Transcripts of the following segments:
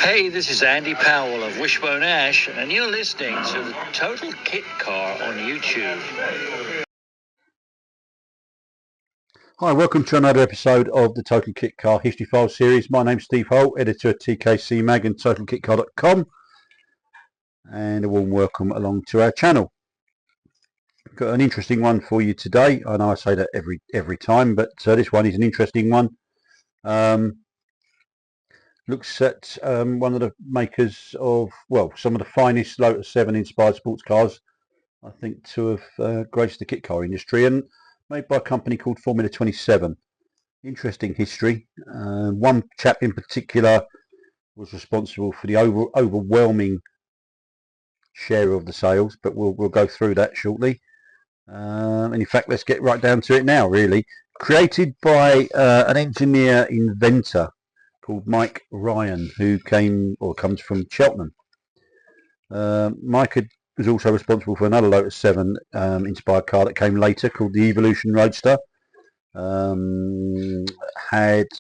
Hey, this is Andy Powell of Wishbone Ash, and you're listening to the Total Kit Car on YouTube. Hi, welcome to another episode of the Total Kit Car History File series. My name's Steve Holt, editor of TKC Mag and totalkitcar.com, and a warm welcome along to our channel. Got an interesting one for you today. I know I say that every time, but this one is an interesting one. Looks at one of the makers of, well, some of the finest Lotus 7 inspired sports cars, I think, to have graced the kit car industry, and made by a company called Formula 27. Interesting history. One chap in particular was responsible for the overwhelming share of the sales, but we'll go through that shortly. And in fact, let's get right down to it now, really. Created by an engineer inventor called Mike Ryan, who comes from Cheltenham. Mike was also responsible for another Lotus 7 inspired car that came later, called the Evolution Roadster. Had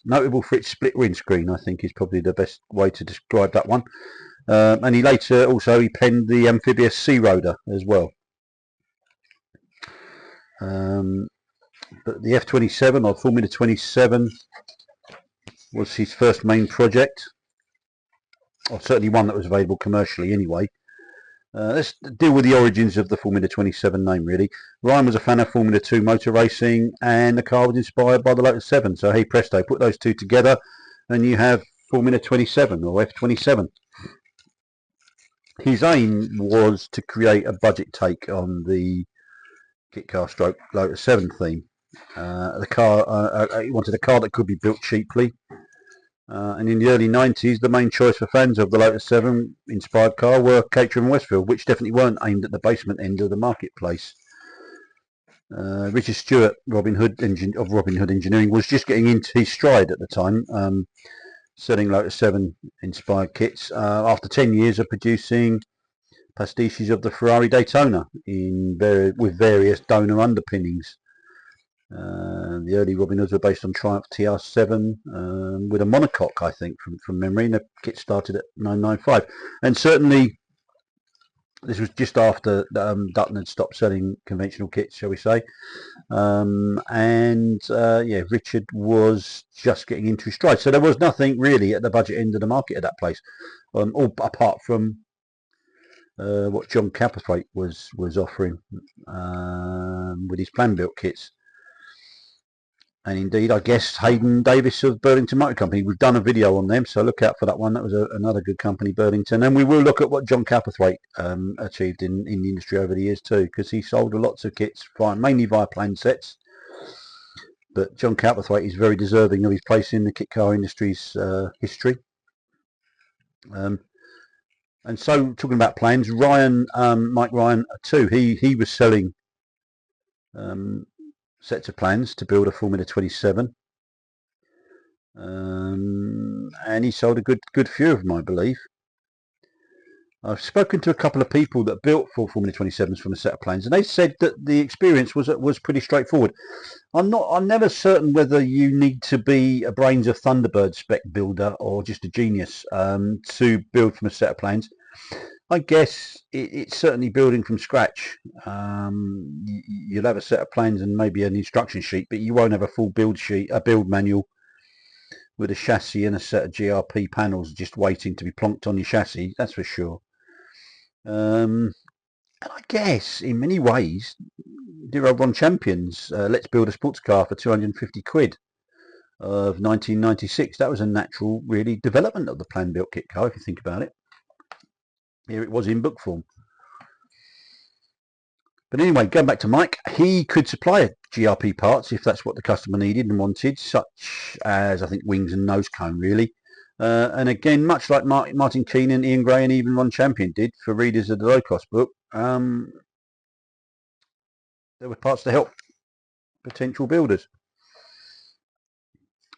notable for its split windscreen, I think is probably the best way to describe that one. And he later he penned the amphibious Sea Roader as well. But the F27 or Formula 27 was his first main project, or certainly one that was available commercially anyway. Let's deal with the origins of the Formula 27 name, really. Ryan was a fan of Formula 2 motor racing, and the car was inspired by the Lotus 7. So, hey presto, put those two together and you have Formula 27 or F27. His aim was to create a budget take on the kit car stroke Lotus 7 theme. He wanted a car that could be built cheaply. And in the early 90s, the main choice for fans of the Lotus 7 inspired car were Caterham and Westfield, which definitely weren't aimed at the basement end of the marketplace. Richard Stewart, Robin Hood Engineering, was just getting into his stride at the time, selling Lotus 7 inspired kits after 10 years of producing pastiches of the Ferrari Daytona with various donor underpinnings. The early Robin Hoods were based on Triumph TR7 with a monocoque, I think, from memory, and the kit started at 995. And certainly this was just after Dutton had stopped selling conventional kits, shall we say. Richard was just getting into his stride. So there was nothing really at the budget end of the market at that place, all apart from what John Capperthwaite was offering with his plan-built kits. And indeed, I guess Hayden Davis of Burlington Motor Company. We've done a video on them, so look out for that one. That was another good company, Burlington. And we will look at what John Capperthwaite achieved in the industry over the years too, because he sold lots of kits, mainly via plan sets. But John Capperthwaite is very deserving of his place in the kit car industry's history. And so, talking about plans, Mike Ryan too, he was selling sets of plans to build a Formula 27, and he sold a good few of them, I believe. I've spoken to a couple of people that built full Formula 27s from a set of plans, and they said that the experience was pretty straightforward. I'm never certain whether you need to be a brains of Thunderbird spec builder or just a genius to build from a set of plans. I guess it's certainly building from scratch. You'll have a set of plans and maybe an instruction sheet, but you won't have a full build manual with a chassis and a set of GRP panels just waiting to be plonked on your chassis, that's for sure. And I guess in many ways, dear old Ron Champion's Let's Build a Sports Car for 250 quid of 1996, that was a natural, really, development of the plan-built kit car, if you think about it. Here it was in book form. But anyway, going back to Mike, he could supply GRP parts if that's what the customer needed and wanted, such as, I think, wings and nose cone, really. And again, much like Martin Keenan, Ian Gray, and even Ron Champion did for readers of the low-cost book, there were parts to help potential builders.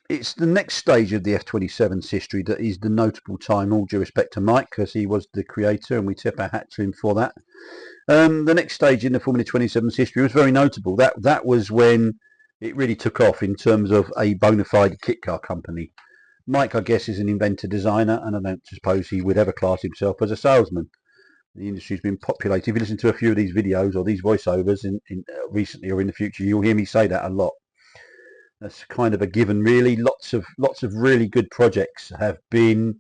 It's the next stage of the F27's history that is the notable time, all due respect to Mike, because he was the creator and we tip our hat to him for that. The next stage in the Formula 27's history was very notable. That was when it really took off in terms of a bona fide kit car company. Mike, I guess, is an inventor designer, and I don't suppose he would ever class himself as a salesman. The industry's been populated. If you listen to a few of these videos or these voiceovers in recently or in the future, you'll hear me say that a lot. That's kind of a given, really. Lots of really good projects have been.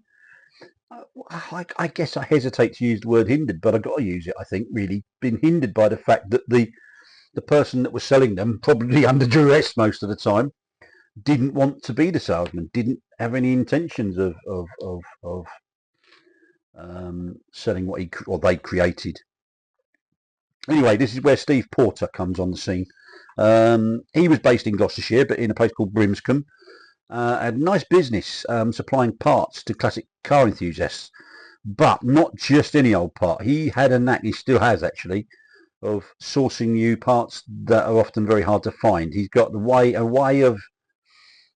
I guess I hesitate to use the word hindered, but I've got to use it. I think really been hindered by the fact that the person that was selling them, probably under duress most of the time, didn't want to be the salesman, didn't have any intentions of selling what they created. Anyway, this is where Steve Porter comes on the scene. He was based in Gloucestershire, but in a place called Brimscombe. Had a nice business supplying parts to classic car enthusiasts, but not just any old part. He had a knack, he still has actually, of sourcing new parts that are often very hard to find. He's got a way of,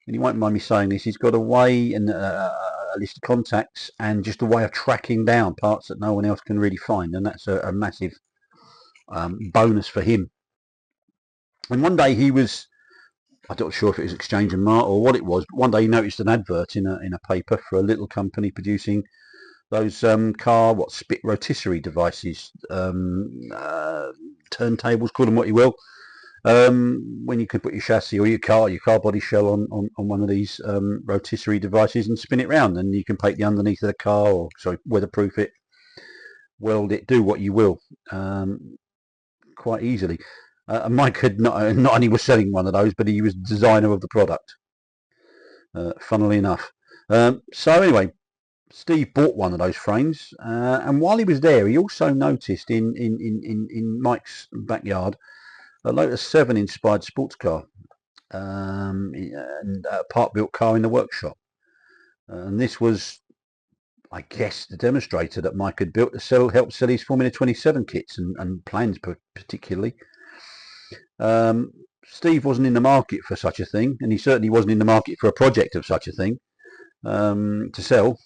and you won't mind me saying this, he's got a way and a list of contacts and just a way of tracking down parts that no one else can really find, and that's a massive bonus for him. And one day he was, I'm not sure if it was Exchange and Mart or what it was, but one day he noticed an advert in a paper for a little company producing those spit rotisserie devices, turntables, call them what you will, when you can put your chassis or your car body shell on one of these rotisserie devices and spin it round, and you can paint the underneath of the car, or weatherproof it, weld it, do what you will, quite easily. Mike had not only was selling one of those, but he was the designer of the product, funnily enough. So anyway, Steve bought one of those frames, and while he was there, he also noticed in Mike's backyard a Lotus 7 inspired sports car, and a part built car in the workshop. And this was, I guess, the demonstrator that Mike had built to help sell his Formula 27 kits and plans particularly. Steve wasn't in the market for such a thing, and he certainly wasn't in the market for a project of such a thing to sell.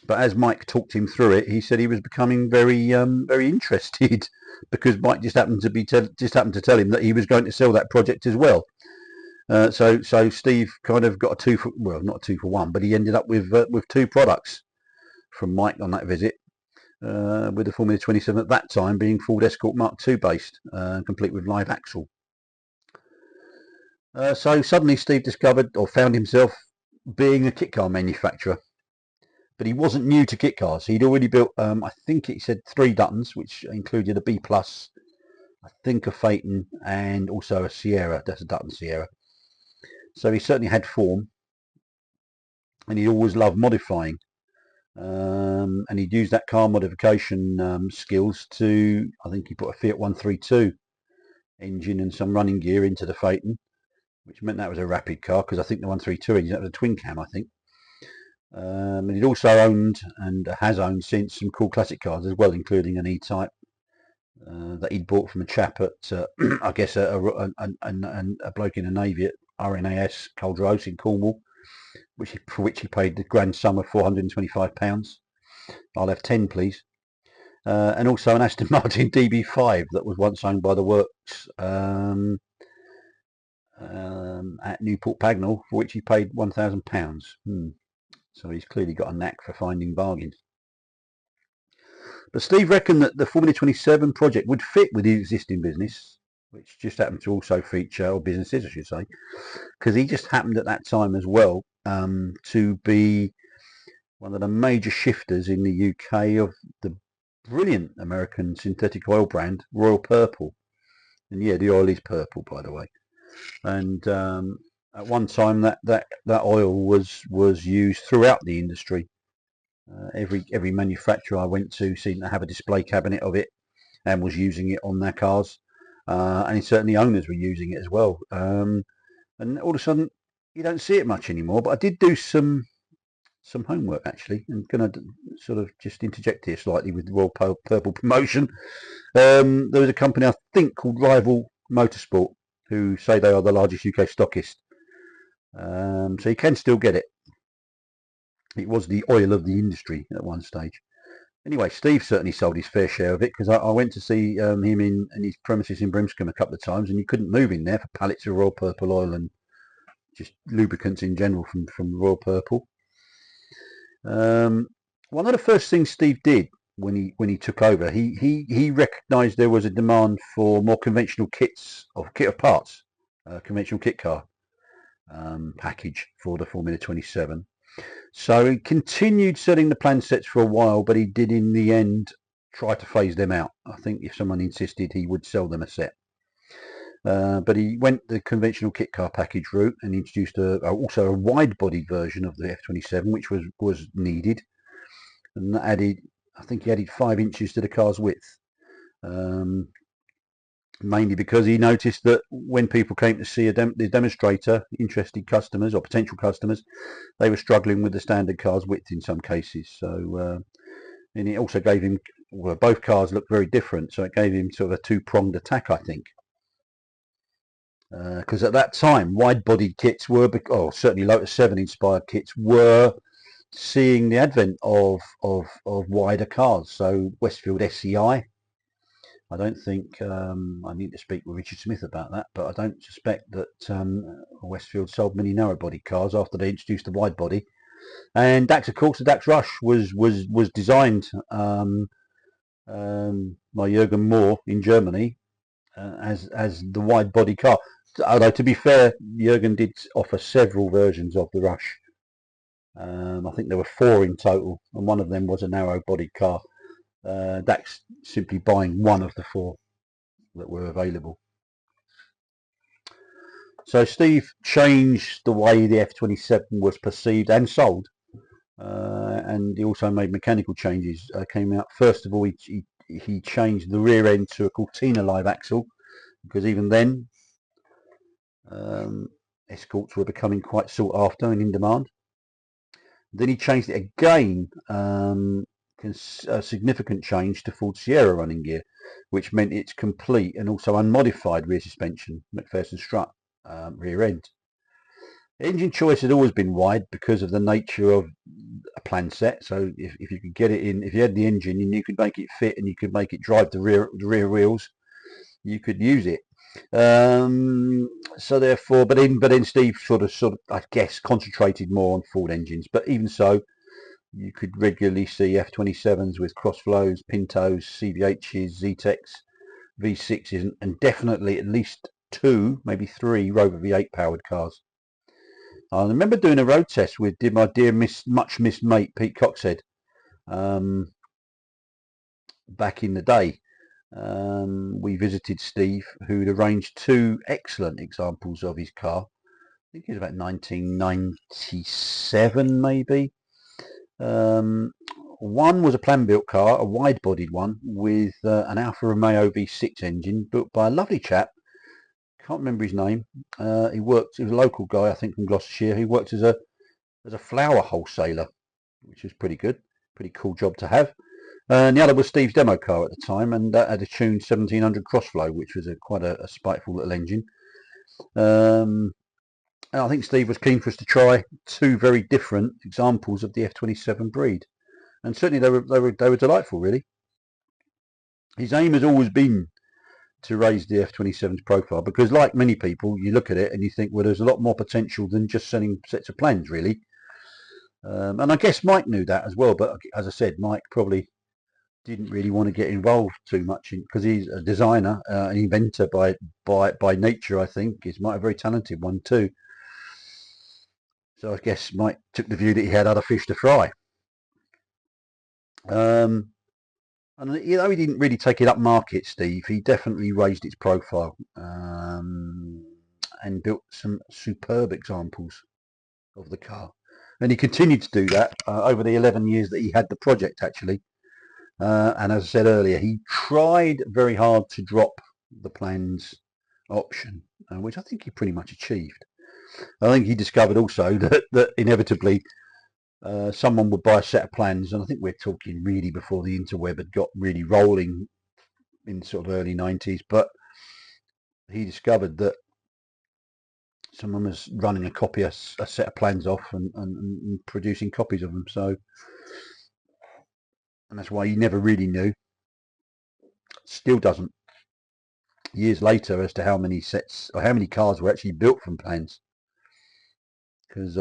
But as Mike talked him through it, he said he was becoming very interested because Mike just happened to tell him that he was going to sell that project as well. So Steve kind of got not a 2 for 1, but he ended up with 2 products from Mike on that visit, with the Formula 27 at that time being Ford Escort Mark II based, complete with live axle. So suddenly Steve discovered or found himself being a kit car manufacturer. But he wasn't new to kit cars. He'd already built, I think he said 3 Duttons, which included a B+, I think a Phaeton, and also a Sierra. That's a Dutton Sierra. So he certainly had form, and he always loved modifying. And he'd used that car modification skills to, I think he put a Fiat 132 engine and some running gear into the Phaeton, which meant that was a rapid car, because I think the 132 engine, that was a twin cam, I think. And he'd also owned and has owned since some cool classic cars as well, including an E-Type that he'd bought from a chap at, I guess, a bloke in the Navy at RNAS Culdrose in Cornwall, for which he paid the grand sum of £425. I'll have 10, please. And also an Aston Martin DB5 that was once owned by the Works at Newport Pagnell, for which he paid £1,000. So he's clearly got a knack for finding bargains. But Steve reckoned that the Formula 27 project would fit with his existing business, which just happened to also feature, or businesses I should say, because he just happened at that time as well to be one of the major shifters in the UK of the brilliant American synthetic oil brand Royal Purple. And yeah, the oil is purple, by the way. And at one time that oil was used throughout the industry. Every manufacturer I went to seemed to have a display cabinet of it and was using it on their cars, and certainly owners were using it as well. And all of a sudden you don't see it much anymore. But I did do some homework actually, and going to sort of just interject here slightly with the Royal Purple promotion. There was a company I think called Rival Motorsport, who say they are the largest UK stockist. So you can still get it. It was the oil of the industry at one stage. Anyway, Steve certainly sold his fair share of it, because I went to see him in his premises in Brimscombe a couple of times, and you couldn't move in there for pallets of Royal Purple oil and just lubricants in general from Royal Purple. One of the first things Steve did when he took over, he recognised there was a demand for more conventional kits or kit of parts, conventional kit car package for the Formula 27. So he continued selling the plan sets for a while, but he did in the end try to phase them out. I think if someone insisted, he would sell them a set. But he went the conventional kit car package route and introduced also a wide-bodied version of the F27, which was needed, and that added, I think he added 5 inches to the car's width, mainly because he noticed that when people came to see the demonstrator, interested customers or potential customers, they were struggling with the standard car's width in some cases. So, and it also gave him, well, both cars looked very different, so it gave him sort of a two-pronged attack, I think. Because at that time, wide-bodied kits were, certainly Lotus 7 inspired kits were seeing the advent of wider cars. So Westfield SCI. I don't think I need to speak with Richard Smith about that, but I don't suspect that Westfield sold many narrow-body cars after they introduced the wide body. And Dax, of course, the Dax Rush was designed by Jürgen Mohr in Germany as the wide body car. Although to be fair, Jürgen did offer several versions of the Rush. I think there were 4 in total, and one of them was a narrow-bodied car. Dax simply buying one of the 4 that were available. So Steve changed the way the F27 was perceived and sold, and he also made mechanical changes. Came out first of all, he changed the rear end to a Cortina live axle, because even then Escorts were becoming quite sought after and in demand. Then he changed it again, a significant change to Ford Sierra running gear, which meant its complete and also unmodified rear suspension, McPherson strut rear end. Engine choice had always been wide because of the nature of a plan set. So if you could get it in, if you had the engine and you could make it fit and you could make it drive the rear wheels, you could use it. So therefore, but then Steve sort of I guess concentrated more on Ford engines. But even so, you could regularly see F27s with crossflows, Pintos, CVHs, ZTECs, V6s, and definitely at least 2, maybe 3 Rover V8 powered cars. I remember doing a road test with my dear much missed mate Pete Coxhead back in the day. We visited Steve, who'd arranged 2 excellent examples of his car. I think it was about 1997 maybe. One was a plan-built car, a wide-bodied one with an Alfa Romeo V6 engine built by a lovely chap. Can't remember his name. He was a local guy, I think, from Gloucestershire. He worked as a flour wholesaler, which was pretty good, pretty cool job to have. And the other was Steve's demo car at the time, and that had a tuned 1700 Crossflow, which was quite a spiteful little engine. And I think Steve was keen for us to try 2 very different examples of the F27 breed, and certainly they were delightful, really. His aim has always been to raise the F27's profile, because like many people, you look at it and you think, well, there's a lot more potential than just selling sets of plans, really. And I guess Mike knew that as well, but as I said, Mike probably didn't really want to get involved too much because he's a designer, an inventor by nature. I think he's a very talented one too. So I guess Mike took the view that he had other fish to fry. And he didn't really take it up market, Steve, he definitely raised its profile and built some superb examples of the car. And he continued to do that over the 11 years that he had the project, actually. And as I said earlier, he tried very hard to drop the plans option, which I think he pretty much achieved. I think he discovered also that inevitably someone would buy a set of plans, and I think we're talking really before the interweb had got really rolling in sort of early 90s, but he discovered that someone was running a set of plans off and producing copies of them. So, and that's why he never really knew, still doesn't, years later, as to how many sets or how many cars were actually built from plans. because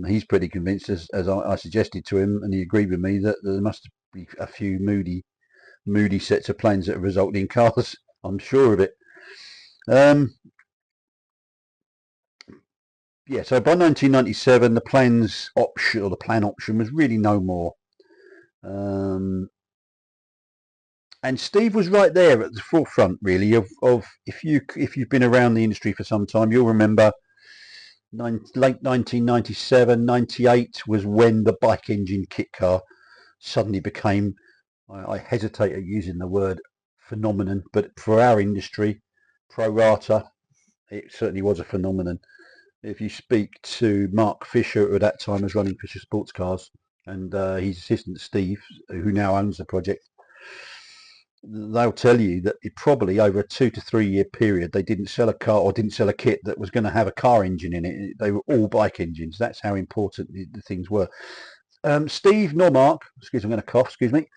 he's pretty convinced, as I suggested to him, and he agreed with me, that there must be a few moody sets of planes that have resulted in cars. I'm sure of it. Yeah, so by 1997, the plans option, or the plan option, was really no more. And Steve was right there at the forefront, really, of if you've been around the industry for some time, you'll remember late 1997, 98 was when the bike engine kit car suddenly became, I hesitate at using the word phenomenon, but for our industry, pro rata, it certainly was a phenomenon. If you speak to Mark Fisher, who at that time was running Fisher Sports Cars, and his assistant Steve, who now owns the project, they'll tell you that it probably over a 2 to 3 year period, they didn't sell a car or didn't sell a kit that was going to have a car engine in it. They were all bike engines. That's how important the things were. Steve nor Mark, excuse me, I'm going to cough, excuse me.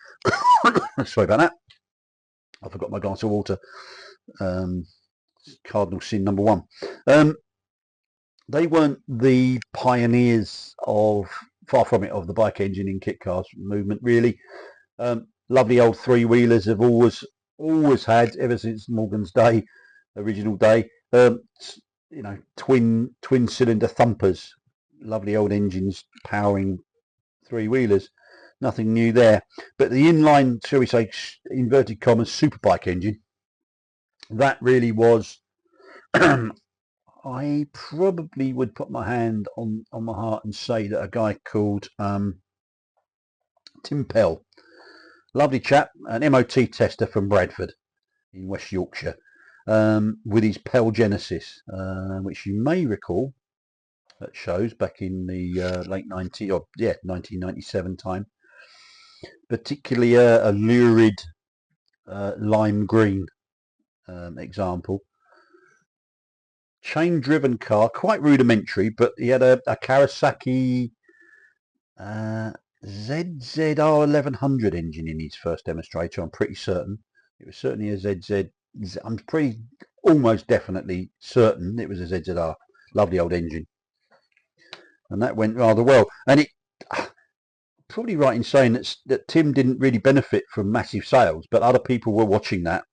Sorry about that. I forgot my glass of water. Cardinal sin number one. They weren't the pioneers of, far from it, of the bike engine in kit cars movement, really. Lovely old three-wheelers have always had, ever since Morgan's day, original day, twin cylinder thumpers, lovely old engines powering three-wheelers. Nothing new there. But the inline, shall we say, inverted commas, superbike engine, that really was, I probably would put my hand on my heart and say that a guy called Tim Pell, lovely chap, an MOT tester from Bradford in West Yorkshire, with his Pell Genesis, which you may recall at shows back in the late 1997 time, particularly a lurid lime green example. Chain driven car, quite rudimentary, but he had a Kawasaki ZZR 1100 engine in his first demonstrator. I'm pretty certain it was certainly a ZZ. I'm pretty almost definitely certain it was a ZZR. Lovely old engine, and that went rather well. And it probably right in saying that Tim didn't really benefit from massive sales, but other people were watching that,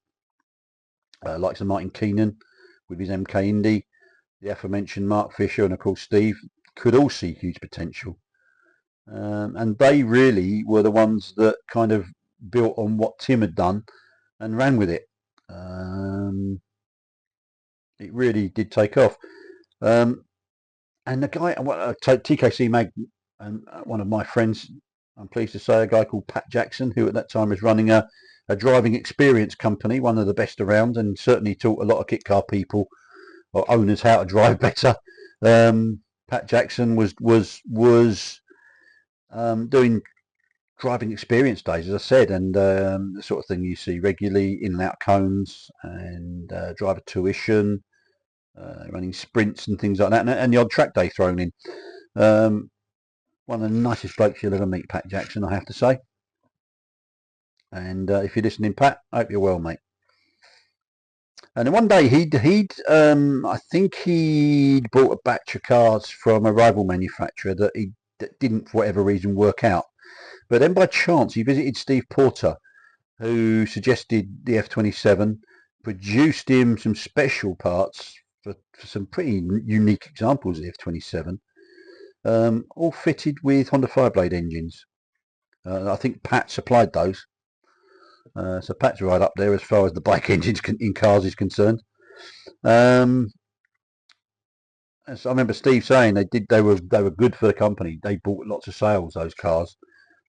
like Sir Martin Keenan with his MK Indy, the aforementioned Mark Fisher, and of course Steve, could all see huge potential. And they really were the ones that kind of built on what Tim had done and ran with it. It really did take off. And the guy, TKC Mag, and one of my friends, I'm pleased to say, a guy called Pat Jackson, who at that time was running a driving experience company, one of the best around, and certainly taught a lot of kit car people or owners how to drive better. Pat Jackson was doing driving experience days, as I said, and the sort of thing you see regularly, in and out cones, and driver tuition, running sprints and things like that, and the odd track day thrown in. One of the nicest blokes you'll ever meet, Pat Jackson, I have to say. And if you're listening, Pat, I hope you're well, mate. And then one day I think he'd bought a batch of cars from a rival manufacturer that didn't, for whatever reason, work out. But then by chance he visited Steve Porter, who suggested the F27, produced him some special parts for some pretty unique examples of the F27, all fitted with Honda Fireblade engines. I think Pat supplied those. So Pat's right up there as far as the bike engines in cars is concerned. As I remember Steve saying, they were good for the company. They bought lots of sales, those cars,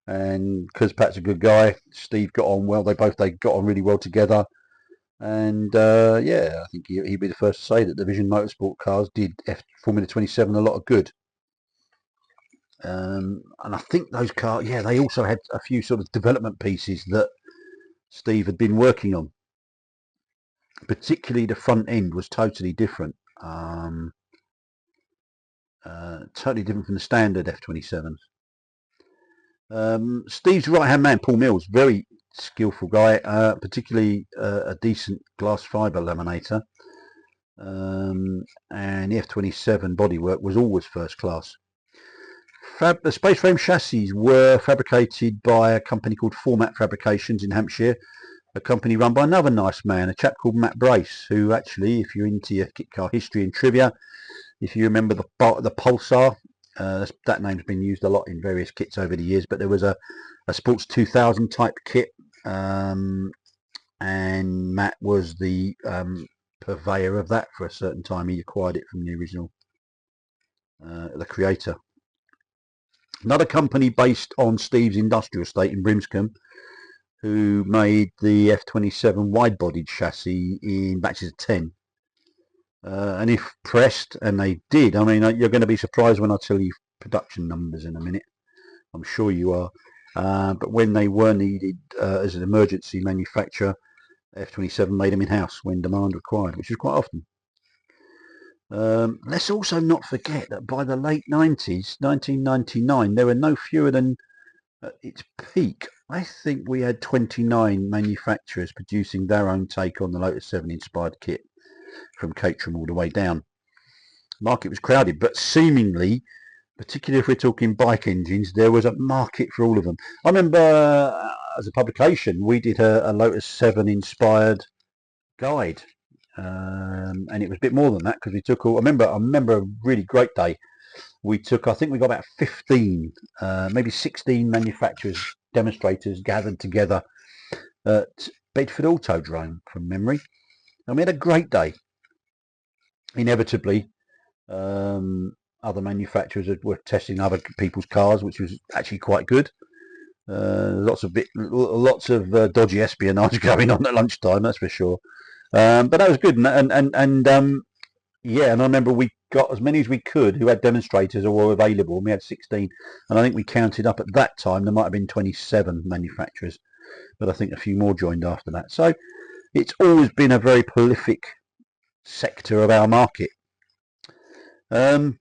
and because Pat's a good guy, Steve got on well. They got on really well together, and yeah, I think he'd be the first to say that the Vision Motorsport cars did Formula 27 a lot of good. And I think those cars, yeah, they also had a few sort of development pieces that Steve had been working on. Particularly the front end was totally different. Totally different from the standard F27s. Steve's right-hand man, Paul Mills, very skillful guy, particularly a decent glass fibre laminator. and the F-27 bodywork was always first class. The space frame chassis were fabricated by a company called Format Fabrications in Hampshire, a company run by another nice man, a chap called Matt Brace, who actually, if you're into your kit car history and trivia, if you remember the Pulsar, that name's been used a lot in various kits over the years, but there was a Sports 2000 type kit, and Matt was the purveyor of that for a certain time. He acquired it from the original, the creator. Another company based on Steve's industrial estate in Brimscombe, who made the F-27 wide-bodied chassis in batches of 10. And if pressed, and they did, I mean, you're going to be surprised when I tell you production numbers in a minute. I'm sure you are. But when they were needed as an emergency manufacturer, F-27 made them in-house when demand required, which is quite often. Let's also not forget that by the late 90s, 1999, there were no fewer than, at its peak, I think we had 29 manufacturers producing their own take on the Lotus 7 inspired kit, from Caterham all the way down. The market was crowded, but seemingly, particularly if we're talking bike engines, there was a market for all of them. I remember as a publication, we did a Lotus 7 inspired guide, and it was a bit more than that because we took all, I remember a really great day. We took, I think we got about 15, maybe 16 manufacturers, demonstrators gathered together at Bedford Autodrome from memory, and we had a great day. Inevitably, other manufacturers were testing other people's cars, which was actually quite good. Lots of dodgy espionage going on at lunchtime, that's for sure. But that was good, yeah, and I remember we got as many as we could who had demonstrators or were available, and we had 16, and I think we counted up at that time, there might have been 27 manufacturers, but I think a few more joined after that. So it's always been a very prolific sector of our market. And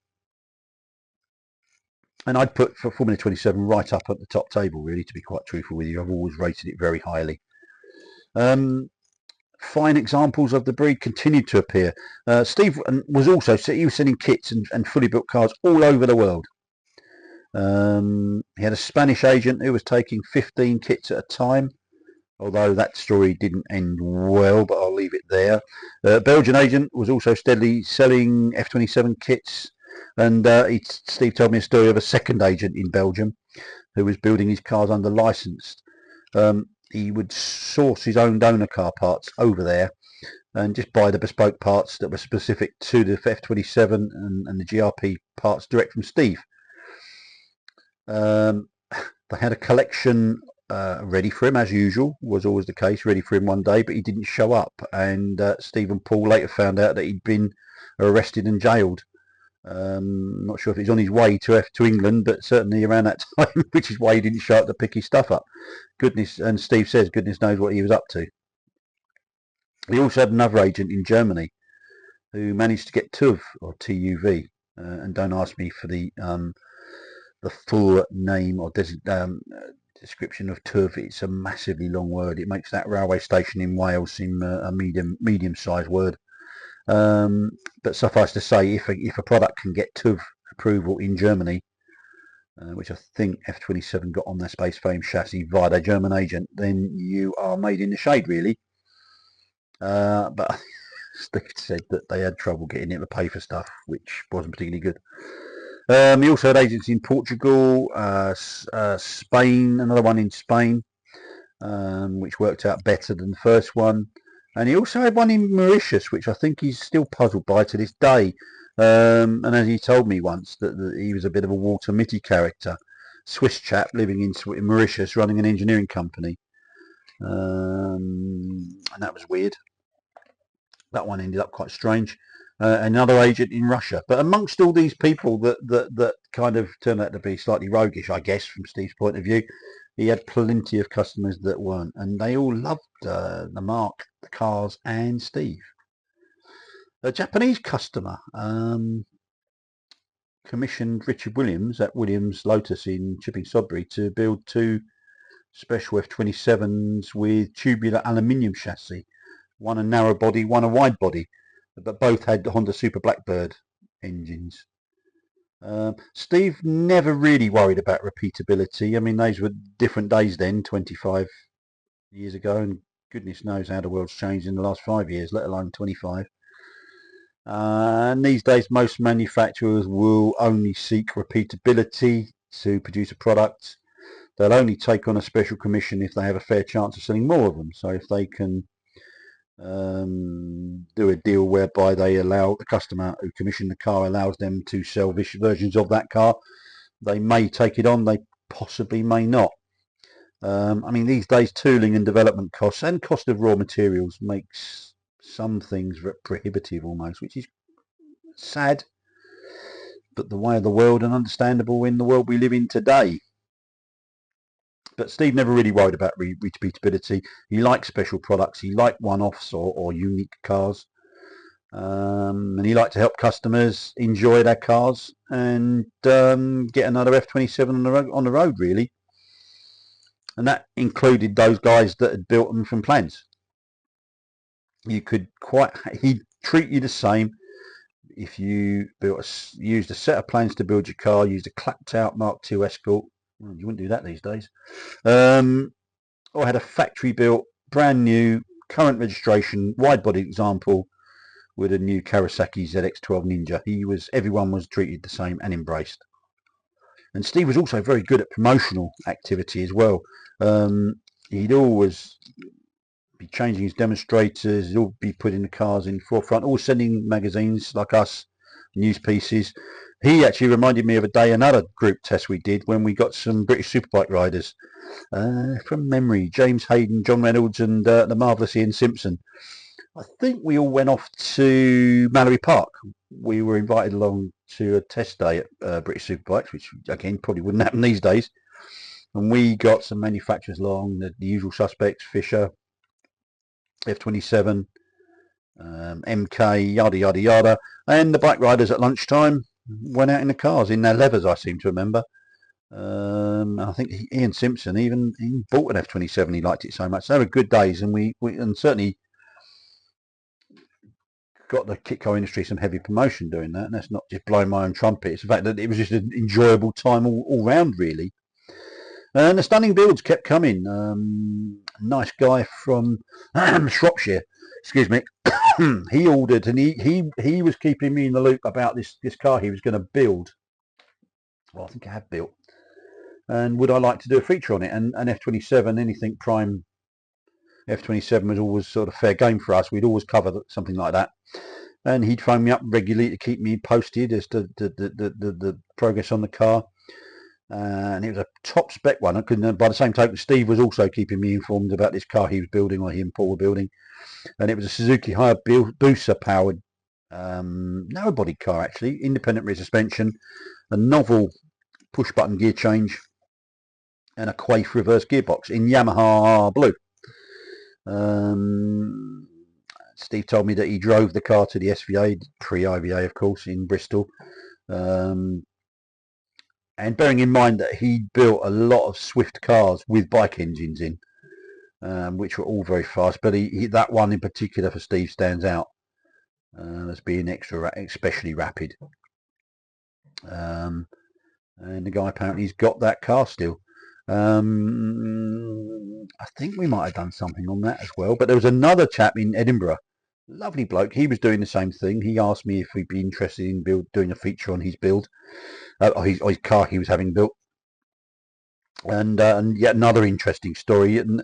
I'd put for Formula 27 right up at the top table, really, to be quite truthful with you. I've always rated it very highly. Fine examples of the breed continued to appear. Steve was also, he was sending kits and fully built cars all over the world. He had a Spanish agent who was taking 15 kits at a time, although that story didn't end well, but I'll leave it there. Belgian agent was also steadily selling F-27 kits, and Steve told me a story of a second agent in Belgium who was building his cars under license. He would source his own donor car parts over there and just buy the bespoke parts that were specific to the F-27 and the GRP parts direct from Steve. They had a collection ready for him, as usual, was always the case, ready for him one day, but he didn't show up, and Steve and Paul later found out that he'd been arrested and jailed. Not sure if he's on his way to England, but certainly around that time, which is why he didn't show up to pick his stuff up. And Steve says goodness knows what he was up to. He also had another agent in Germany who managed to get TUV, or TUV, and don't ask me for the full name or description of TUV. It's a massively long word. It makes that railway station in Wales seem a medium-sized word. But suffice to say, if a product can get TUV approval in Germany, which I think F-27 got on their space frame chassis via their German agent, then you are made in the shade, really. But Steve said that they had trouble getting it to pay for stuff, which wasn't particularly good. He also had agents in Portugal, Spain, another one in Spain, which worked out better than the first one. And he also had one in Mauritius, which I think he's still puzzled by to this day. And as he told me once, that he was a bit of a Walter Mitty character, Swiss chap living in Mauritius, running an engineering company. And that was weird. That one ended up quite strange. Another agent in Russia. But amongst all these people that kind of turned out to be slightly roguish, I guess, from Steve's point of view, he had plenty of customers that weren't, and they all loved the marque, the cars, and Steve. A Japanese customer commissioned Richard Williams at Williams Lotus in Chipping Sodbury to build two special F-27s with tubular aluminium chassis, one a narrow body, one a wide body. but both had Honda Super Blackbird engines. Steve never really worried about repeatability. I mean, those were different days then, 25 years ago, and goodness knows how the world's changed in the last 5 years, let alone 25. And these days, most manufacturers will only seek repeatability to produce a product. They'll only take on a special commission if they have a fair chance of selling more of them. So if they can do a deal whereby they allow the customer who commissioned the car allows them to sell versions of that car, they may take it on, they possibly may not. I mean, these days tooling and development costs and cost of raw materials makes some things prohibitive almost, which is sad, but the way of the world and understandable in the world we live in today. But Steve never really worried about repeatability. He liked special products. He liked one-offs or unique cars. And he liked to help customers enjoy their cars and get another F27 on the road, really. And that included those guys that had built them from plans. He'd treat you the same if you used a set of plans to build your car, used a clapped out Mark II Escort. Well, you wouldn't do that these days. Or had a factory built, brand new, current registration, wide body example with a new Kawasaki ZX12 Ninja. Everyone was treated the same and embraced. And Steve was also very good at promotional activity as well. He'd always be changing his demonstrators, he'd all be putting the cars in forefront, always sending magazines like us, news pieces. He actually reminded me of a day, another group test we did when we got some British Superbike riders. From memory, James Hayden, John Reynolds and the marvellous Ian Simpson. I think we all went off to Mallory Park. We were invited along to a test day at British Superbikes, which again probably wouldn't happen these days. And we got some manufacturers along, the usual suspects, Fisher, F27, MK, yada yada yada. And the bike riders at lunchtime went out in the cars, in their leathers, I seem to remember. I think Ian Simpson even bought an F27. He liked it so much. So they were good days, and we certainly got the kit car industry some heavy promotion doing that. And that's not just blowing my own trumpet. It's the fact that it was just an enjoyable time all round, really. And the stunning builds kept coming. Nice guy from Shropshire, excuse me. He ordered, and he was keeping me in the loop about this car he was going to build. Well, I think I have built. And would I like to do a feature on it? And F27, anything prime F27 was always sort of fair game for us. We'd always cover something like that. And he'd phone me up regularly to keep me posted as to the progress on the car. And it was a top spec one. By the same token, Steve was also keeping me informed about this car he was building, or he and Paul were building. And it was a Suzuki Hayabusa powered narrow body car, actually, independent rear suspension, a novel push button gear change, and a Quaife reverse gearbox in Yamaha blue. Steve told me that he drove the car to the SVA, pre-IVA of course, in Bristol. And bearing in mind that he built a lot of Swift cars with bike engines in, which were all very fast, but that one in particular for Steve stands out as being especially rapid. And the guy apparently has got that car still. I think we might have done something on that as well. But there was another chap in Edinburgh, lovely bloke. He was doing the same thing. He asked me if we'd be interested in doing a feature on his build, or his car he was having built. And yet another interesting story. And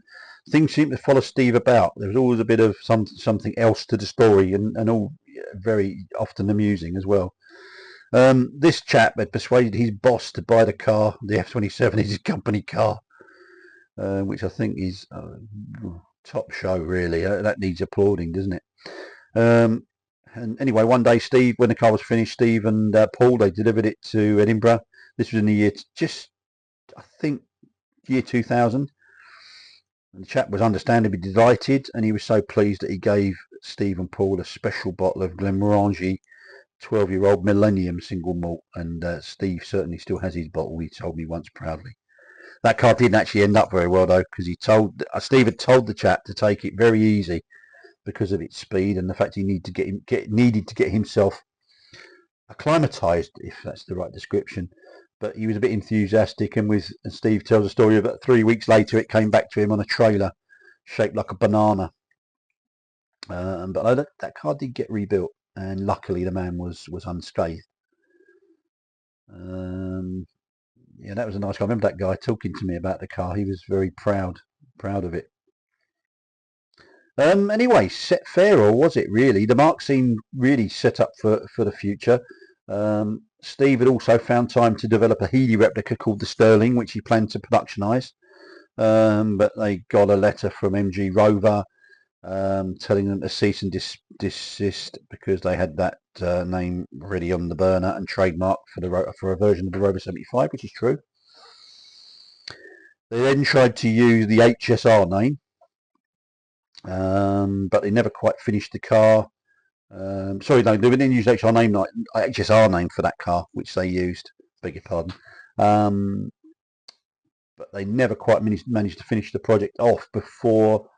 things seem to follow Steve about. There was always a bit of something else to the story, and all very often amusing as well. This chap had persuaded his boss to buy the car. The F27 is his company car, which I think is top show, really. That needs applauding, doesn't it? And anyway, one day, Steve, when the car was finished, Steve and Paul, they delivered it to Edinburgh. This was in the year, I think, year 2000. And the chap was understandably delighted, and he was so pleased that he gave Steve and Paul a special bottle of Glenmorangie 12-year-old Millennium single malt, and Steve certainly still has his bottle, he told me once proudly. That car didn't actually end up very well though, because Steve had told the chap to take it very easy, because of its speed and the fact he needed to get himself acclimatized, if that's the right description. But he was a bit enthusiastic, and Steve tells a story about 3 weeks later it came back to him on a trailer shaped like a banana. But that car did get rebuilt, and luckily the man was unscathed. Yeah, that was a nice car. I remember that guy talking to me about the car. He was very proud of it. Anyway, set fair, or was it really? The Marque seemed really set up for the future. Steve had also found time to develop a Healy replica called the Sterling, which he planned to productionise. But they got a letter from MG Rover telling them to cease and desist because they had that name already on the burner and trademark for a version of the Rover 75, which is true. They then tried to use the HSR name, but they never quite finished the car. Sorry, no, they didn't use HSR name for that car, which they used. Beg your pardon. But they never quite managed to finish the project off before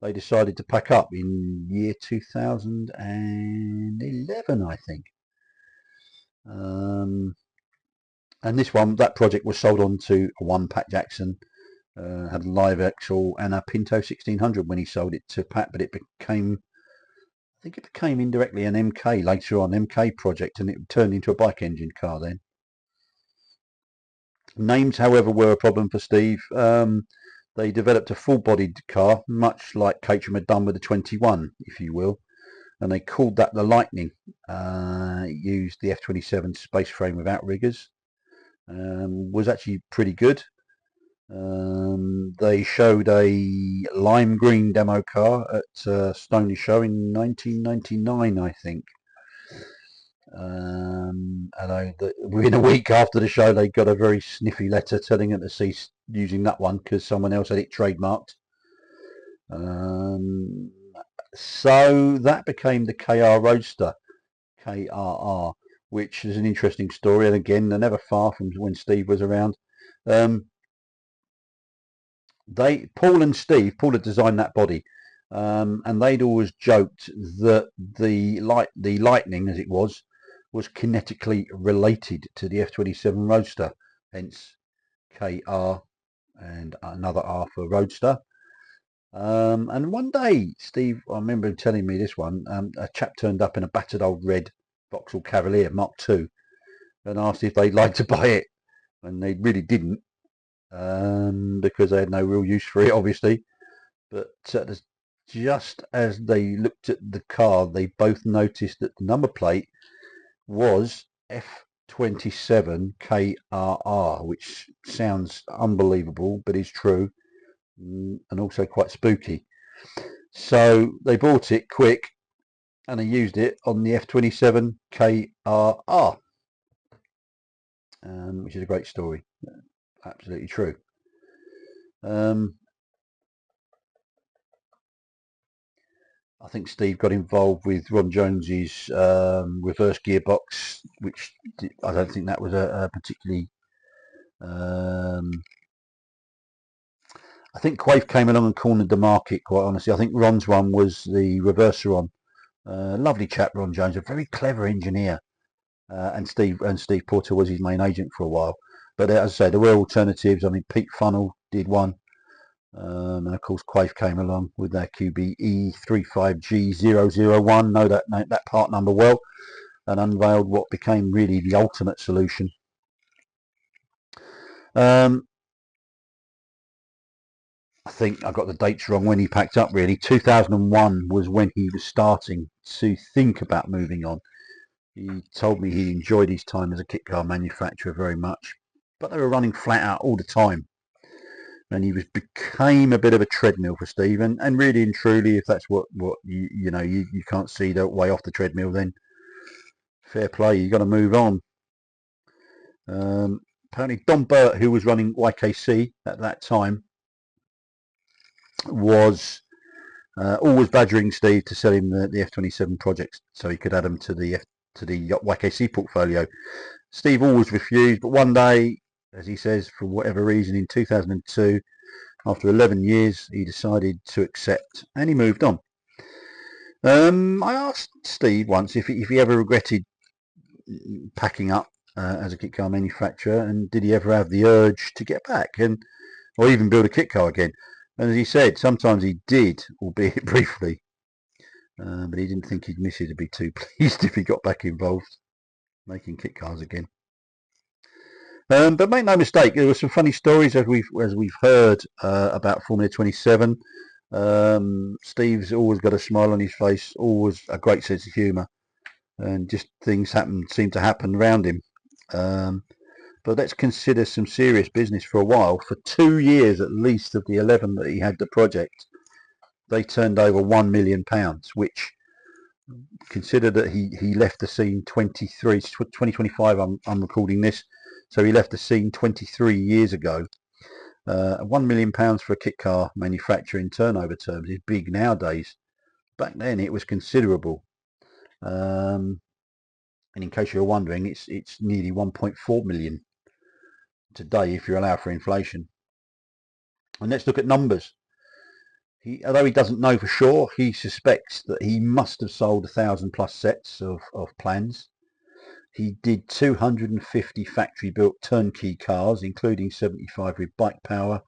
they decided to pack up in year 2011, I think. And that project was sold on to one Pat Jackson, had a live axle and a Pinto 1600 when he sold it to Pat, but I think it became indirectly an MK later on, MK project, and it turned into a bike engine car then. Names, however, were a problem for Steve. They developed a full-bodied car, much like Caterham had done with the 21, if you will, and they called that the Lightning. It used the F27 space frame with outriggers. Was actually pretty good. They showed a lime green demo car at Stoney Show in 1999, I think. And within a week after the show, they got a very sniffy letter telling them to cease using that one because someone else had it trademarked. So that became the KR Roadster, KRR, which is an interesting story. And again, they're never far from when Steve was around. Paul had designed that body, and they'd always joked that the Lightning, as it was kinetically related to the F27 Roadster, hence KR and another R for Roadster. And one day, Steve, I remember him telling me this one, a chap turned up in a battered old red Vauxhall Cavalier Mark II and asked if they'd like to buy it, and they really didn't, because they had no real use for it, obviously. But just as they looked at the car, they both noticed that the number plate was F27 KRR, which sounds unbelievable, but is true, and also quite spooky. So they bought it quick, and they used it on the F27 KRR, which is a great story. Absolutely true. I think Steve got involved with Ron Jones's reverse gearbox, which I don't think that was a particularly... I think Quaife came along and cornered the market, quite honestly. I think Ron's one was the reverser on. Lovely chap, Ron Jones, a very clever engineer. And Steve Porter was his main agent for a while. But as I say, there were alternatives. I mean, Pete Funnell did one. And of course, Quaife came along with their QBE 35G001, know that part number well, and unveiled what became really the ultimate solution. I think I got the dates wrong when he packed up, really. 2001 was when he was starting to think about moving on. He told me he enjoyed his time as a kit car manufacturer very much, but they were running flat out all the time. And he became a bit of a treadmill for Steve, and really and truly, if that's what you can't see the way off the treadmill, then fair play, you got to move on. Apparently Don Burt, who was running YKC at that time, was always badgering Steve to sell him the F27 projects so he could add them to the YKC portfolio. Steve always refused, but one day, as he says, for whatever reason, in 2002, after 11 years, he decided to accept, and he moved on. I asked Steve once if he ever regretted packing up as a kit car manufacturer, and did he ever have the urge to get back or even build a kit car again. And as he said, sometimes he did, albeit briefly, but he didn't think his missus would be too pleased if he got back involved making kit cars again. But make no mistake, there were some funny stories as we've heard about Formula 27. Steve's always got a smile on his face, always a great sense of humour, and just things seem to happen around him. But let's consider some serious business for a while. For 2 years at least of the 11 that he had the project, they turned over £1 million, which, consider that he left the scene 2025. I'm recording this, so he left the scene 23 years ago. £1 million for a kit car manufacturer in turnover terms is big nowadays. Back then it was considerable. And in case you're wondering, it's nearly 1.4 million today if you allow for inflation. And let's look at numbers. Although he doesn't know for sure, he suspects that he must have sold 1,000 plus sets of plans. He did 250 factory-built turnkey cars, including 75 with bike power.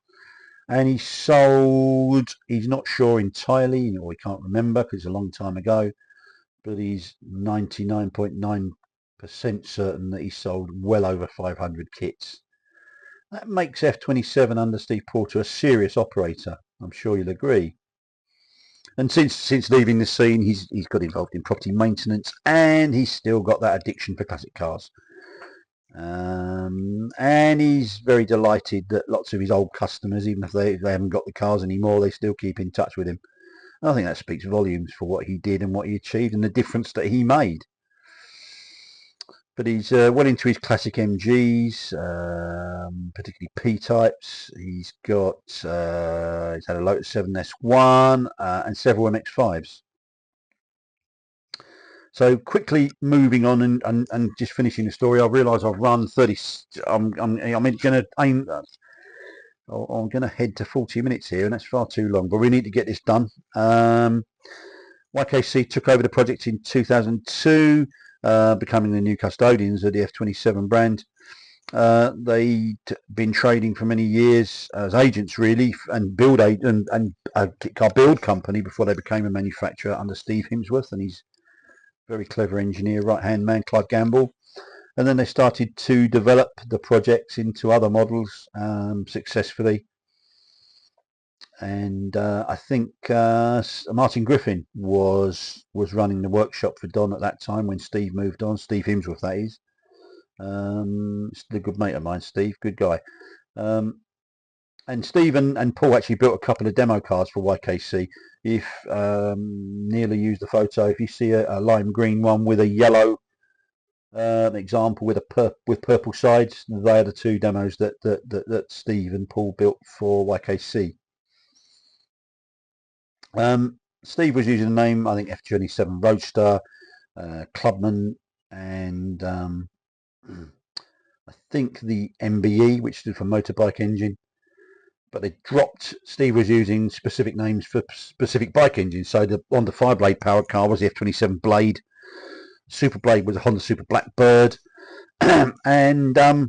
And he sold, he's not sure entirely, or he can't remember because it's a long time ago, but he's 99.9% certain that he sold well over 500 kits. That makes F27 under Steve Porter a serious operator. I'm sure you'll agree. And since leaving the scene, he's got involved in property maintenance, and he's still got that addiction for classic cars. And he's very delighted that lots of his old customers, even if they haven't got the cars anymore, they still keep in touch with him. And I think that speaks volumes for what he did and what he achieved and the difference that he made. But he's well into his classic MGs, particularly P-types. He's had a Lotus 7S1 and several MX-5s. So quickly moving on and just finishing the story, I realise I've run 30. I'm going to aim. I'm going to head to 40 minutes here, and that's far too long. But we need to get this done. YKC took over the project in 2002, becoming the new custodians of the F27 brand. They'd been trading for many years as agents, really, and a kit car build company before they became a manufacturer under Steve Hemsworth and his very clever engineer, right-hand man, Clive Gamble. And then they started to develop the projects into other models successfully. And I think Martin Griffin was running the workshop for Don at that time when Steve moved on. Steve Hemsworth, that is. Still a good mate of mine, Steve, good guy. And Steve and Paul actually built a couple of demo cars for YKC. If Neil used the photo, if you see a lime green one with a yellow example with purple sides, they are the two demos that Steve and Paul built for YKC. Steve was using the name, I think, F27 Roadster, Clubman, and I think the MBE, which stood for motorbike engine. But they dropped. Steve was using specific names for specific bike engines. So the Honda 5-blade powered car was the F27 Blade. Super Blade was a Honda Super Blackbird, and I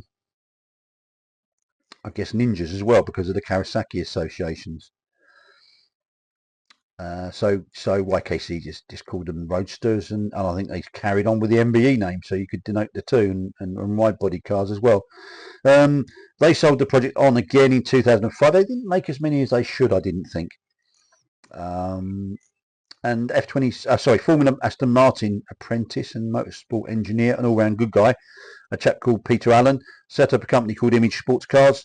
guess Ninjas as well because of the Kawasaki associations. So YKC just called them Roadsters, and I think they carried on with the MBE name, so you could denote the two, and wide body cars as well. They sold the project on again in 2005. They didn't make as many as they should, I didn't think. And Formula Aston Martin apprentice and motorsport engineer, an all-round good guy, a chap called Peter Allen, set up a company called Image Sports Cars,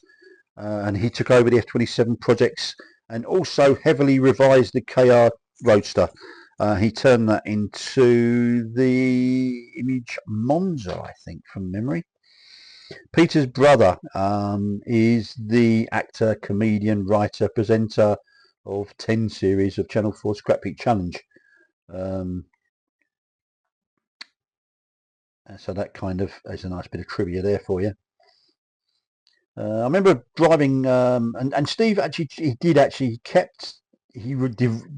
and he took over the F27 projects and also heavily revised the KR Roadster. He turned that into the Image Monza, I think, from memory. Peter's brother is the actor, comedian, writer, presenter of 10 series of Channel 4 Scrap Heap Challenge. So that kind of is a nice bit of trivia there for you. I remember driving, and Steve actually kept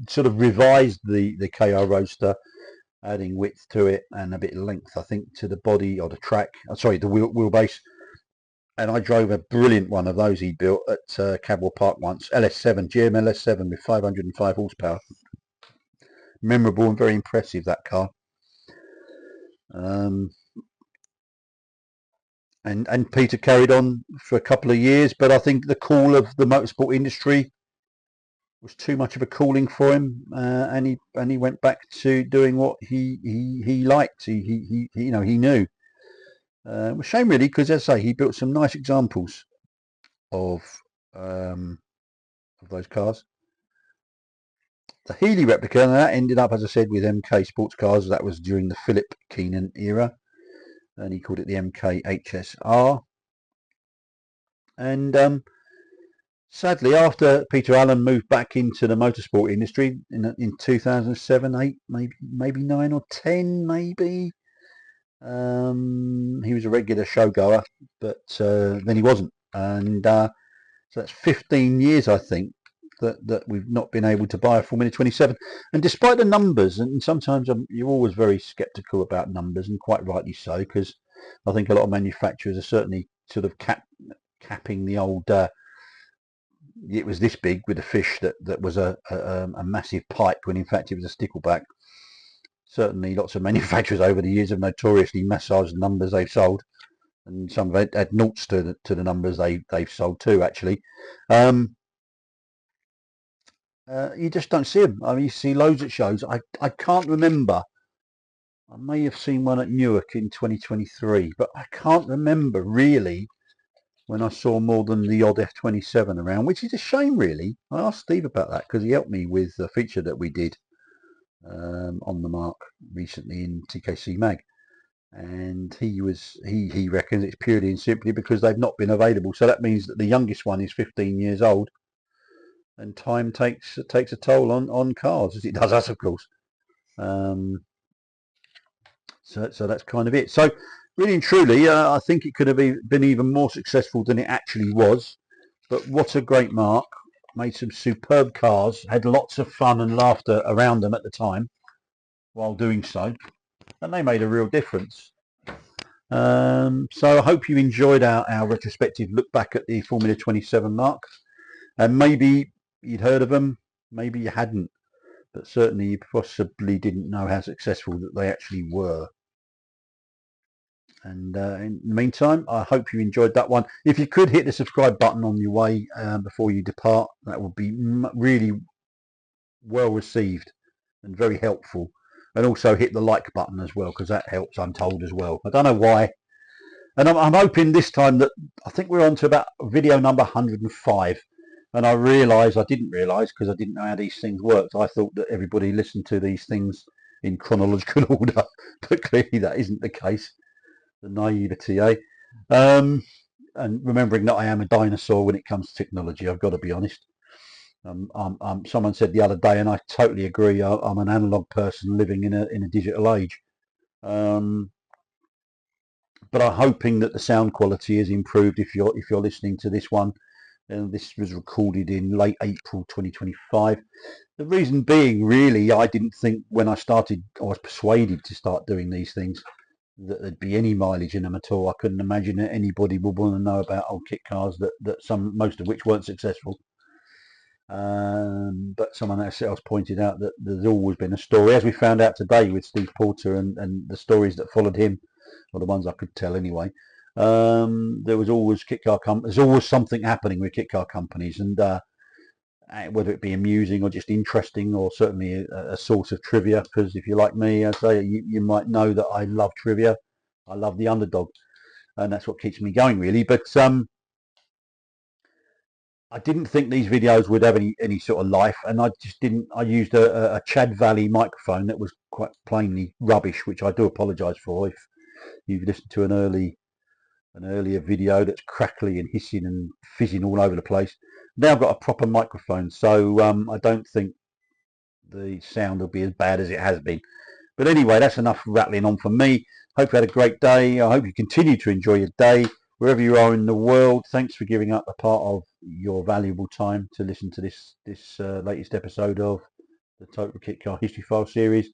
sort of revised the KR Roadster, adding width to it and a bit of length, I think, to the body or the track. Sorry, the wheelbase. And I drove a brilliant one of those he built at Cadwell Park once, LS7, GM LS7 with 505 horsepower. Memorable and very impressive, that car. And Peter carried on for a couple of years, but I think the call of the motorsport industry was too much of a calling for him, and he went back to doing what he liked. He knew. It was a shame really, because as I say, he built some nice examples of those cars. The Healy replica, and that ended up, as I said, with MK Sports Cars. That was during the Philip Keenan era, and he called it the MK HSR. And sadly, after Peter Allen moved back into the motorsport industry in 2007, 8, maybe 9 or 10, maybe. He was a regular showgoer, but then he wasn't. And so that's 15 years, I think, that we've not been able to buy a Formula 27. And despite the numbers, and sometimes you're always very sceptical about numbers, and quite rightly so, because I think a lot of manufacturers are certainly sort of capping the old it was this big with a fish that was a massive pike, when in fact it was a stickleback. Certainly lots of manufacturers over the years have notoriously massaged the numbers they've sold, and some have had noughts to the numbers they've sold too, actually. You just don't see them. I mean, you see loads at shows. I can't remember. I may have seen one at Newark in 2023, but I can't remember really when I saw more than the odd F27 around, which is a shame really. I asked Steve about that because he helped me with the feature that we did on the Marque recently in TKC Mag, and he reckons it's purely and simply because they've not been available. So that means that the youngest one is 15 years old, and time takes a toll on cars, as it does us, of course. So that's kind of it. So really and truly, I think it could have been even more successful than it actually was. But what a great Marque. Made some superb cars, had lots of fun and laughter around them at the time while doing so, and they made a real difference. So I hope you enjoyed our retrospective look back at the Formula 27 Marque, and maybe you'd heard of them, maybe you hadn't, but certainly you possibly didn't know how successful that they actually were. And in the meantime, I hope you enjoyed that one. If you could hit the subscribe button on your way before you depart, that would be really well received and very helpful. And also hit the like button as well, because that helps, I'm told, as well. I don't know why. And I'm hoping this time that, I think we're on to about video number 105. And I didn't realise, because I didn't know how these things worked. I thought that everybody listened to these things in chronological order, but clearly that isn't the case. The naivety, eh? And remembering that I am a dinosaur when it comes to technology, I've got to be honest. Someone said the other day, and I totally agree, I'm an analog person living in a digital age. But I'm hoping that the sound quality is improved if you're listening to this one. And this was recorded in late April 2025. The reason being, really, I didn't think when I was persuaded to start doing these things, that there'd be any mileage in them at all. I couldn't imagine that anybody would want to know about old kit cars most of which weren't successful. But someone else pointed out that there's always been a story, as we found out today with Steve Porter and the stories that followed him, or the ones I could tell anyway. There was always there's always something happening with kit car companies, and whether it be amusing or just interesting, or certainly a source of trivia, because if you're like me, I say you might know that I love trivia. I love the underdog, and that's what keeps me going really. But I didn't think these videos would have any sort of life, and I just didn't. I used a Chad Valley microphone that was quite plainly rubbish, which I do apologise for if you've listened to an earlier video that's crackly and hissing and fizzing all over the place. Now I've got a proper microphone, so I don't think the sound will be as bad as it has been. But anyway, that's enough rattling on from me. Hope you had a great day. I hope you continue to enjoy your day. Wherever you are in the world, thanks for giving up a part of your valuable time to listen to this latest episode of the Total Kit Car History File series.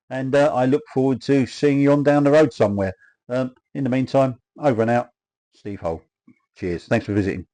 And I look forward to seeing you on down the road somewhere. In the meantime, over and out, Steve Hull. Cheers. Thanks for visiting.